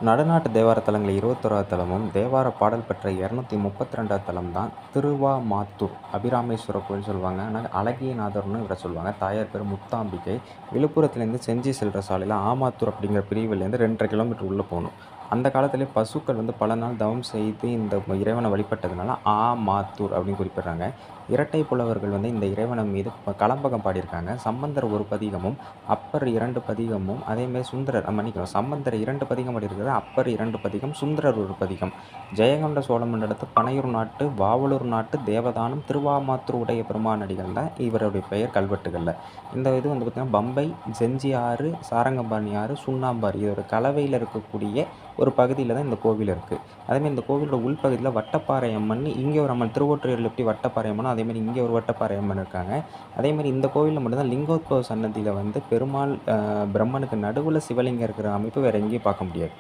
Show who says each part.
Speaker 1: நடுநாட்டு தேவார தலங்கள் 21வது தலமும், தேவார பாடல் பெற்ற 232வது தலம் தான் திருவாமாத்தூர் அபிராமேஸ்வரர் கோயில் சொல்லுவாங்க. ஆனால் அழகியநாதர்னு இவரை சொல்லுவாங்க. தாயார் பேர் முத்தாம்பிகை. விழுப்புரத்துலேருந்து செஞ்சி செல்கிற சாலையில் ஆமாத்தூர் அப்படிங்கிற பிரிவுலேருந்து 2½ கிலோமீட்டர் உள்ளே போகணும். அந்த காலத்திலே பசுக்கள் பல நாள் தவம் செய்து இந்த இறைவனை வழிபட்டதுனால ஆமாத்தூர் அப்படின்னு குறிப்பிடுறாங்க. இரட்டை புலவர்கள் இந்த இறைவனை மீது கலம்பகம் பாடியிருக்காங்க. சம்பந்தர் ஒரு பதிகமும், அப்பர் 2 பதிகமும், அதேமாதிரி சுந்தரர் மன்னிக்கணும், சம்பந்தர் 2 பதிகம் பாடியிருக்கிறார், அப்பர் 2 பதிகம், சுந்தரர் ஒரு பதிகம். ஜெயங்கொண்ட சோழ மண்டலத்து பனையூர் நாட்டு, வாவலூர் நாட்டு, தேவதானம், திருவாமாத்தூர் உடைய பெருமானடிகள் தான் இவருடைய பெயர் கல்வெட்டுகளில். இந்த இது பார்த்திங்கன்னா பம்பை, செஞ்சி ஆறு, சாரங்கபாணி ஆறு, சுண்ணாம்பாறு இதோட கலவையில் இருக்கக்கூடிய ஒரு பகுதியில் தான் இந்த கோவில் இருக்குது. அதேமாதிரி இந்த கோவிலோட உள்பகுதியில் வட்டப்பாறை அம்மன், இங்கே ஒரு அம்மன், திருவொற்றியூரில் எப்படி வட்டப்பாறை அம்மனோ அதேமாதிரி இங்கே ஒரு வட்டப்பாறை அம்மன் இருக்காங்க. அதேமாதிரி இந்த கோவிலில் மட்டும்தான் லிங்கோத்பவ சன்னதியில் பெருமாள் பிரம்மனுக்கு நடுவில் சிவலிங்கம் இருக்கிற அமைப்பு வேறு எங்கேயும் பார்க்க முடியாது.